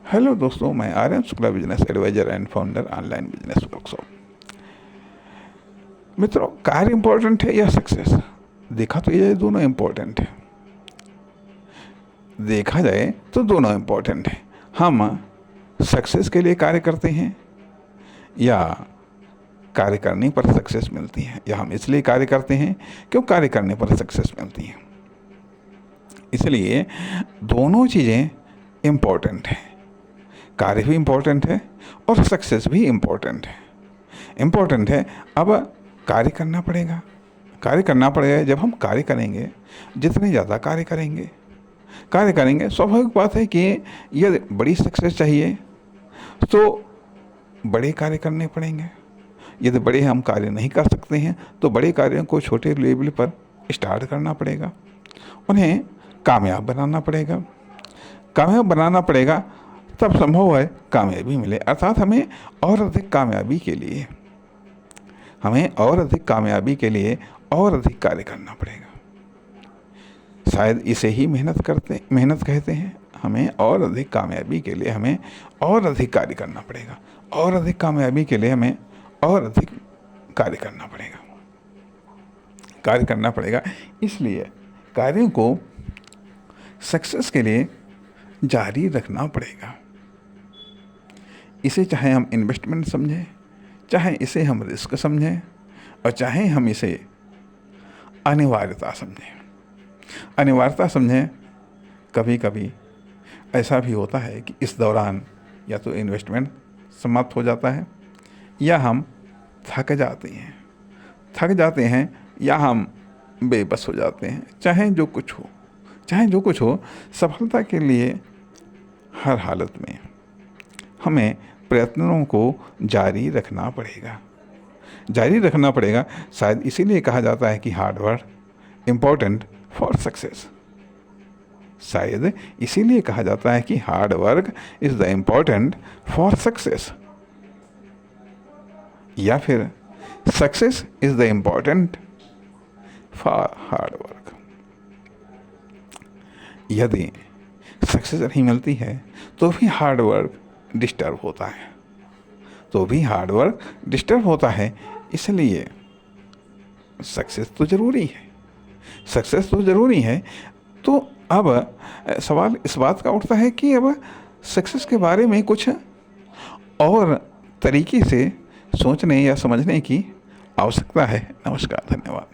Hello दोस्तों, मैं Aryan Shukla, business adviser and founder online business workshop. मित्रों, कार इम्पोर्टेंट है या सक्सेस? देखा तो ये दोनों इम्पोर्टेंट है। देखा जाए तो दोनों इम्पोर्टेंट है। हम सक्सेस के लिए कार्य करते हैं या कार्य करने पर सक्सेस मिलती है, या हम इसलिए कार्य करते हैं क्यों कार्य करने पर सक्सेस मिलती है। इसलिए दोनों चीज़ें इम्पोर्टेंट हैं। कार्य भी इम्पोर्टेंट है और सक्सेस भी इम्पोर्टेंट है। इम्पोर्टेंट है, अब कार्य करना पड़ेगा। कार्य करना पड़ेगा। जब हम कार्य करेंगे, जितने ज़्यादा कार्य करेंगे, स्वाभाविक बात है कि यदि बड़ी सक्सेस चाहिए तो बड़े कार्य करने पड़ेंगे। यदि बड़े हम कार्य नहीं कर सकते हैं तो बड़े कार्यों को छोटे लेवल पर स्टार्ट करना पड़ेगा, उन्हें कामयाब बनाना पड़ेगा। कामयाब बनाना पड़ेगा, तब संभव है कामयाबी मिले। अर्थात हमें और अधिक कामयाबी के लिए और अधिक कार्य करना पड़ेगा। शायद इसे ही मेहनत कहते हैं। हमें और अधिक कामयाबी के लिए हमें और अधिक कार्य करना पड़ेगा। और अधिक कामयाबी के लिए हमें और अधिक कार्य करना पड़ेगा। इसलिए कार्यों को सक्सेस के लिए जारी रखना पड़ेगा। इसे चाहे हम इन्वेस्टमेंट समझें, चाहे इसे हम रिस्क समझें, और चाहे हम इसे अनिवार्यता समझें। कभी कभी ऐसा भी होता है कि इस दौरान या तो इन्वेस्टमेंट समाप्त हो जाता है, या हम थक जाते हैं, या हम बेबस हो जाते हैं। चाहे जो कुछ हो, सफलता के लिए हर हालत में हमें प्रयत्नों को जारी रखना पड़ेगा। शायद इसीलिए कहा जाता है कि hard work important for success. शायद इसीलिए कहा जाता है कि hard work is the important for success, या फिर success is the important for hard work. यदि सक्सेस नहीं मिलती है तो भी हार्ड वर्क डिस्टर्ब होता है। इसलिए सक्सेस तो ज़रूरी है। तो अब सवाल इस बात का उठता है कि अब सक्सेस के बारे में कुछ और तरीके से सोचने या समझने की आवश्यकता है। नमस्कार, धन्यवाद।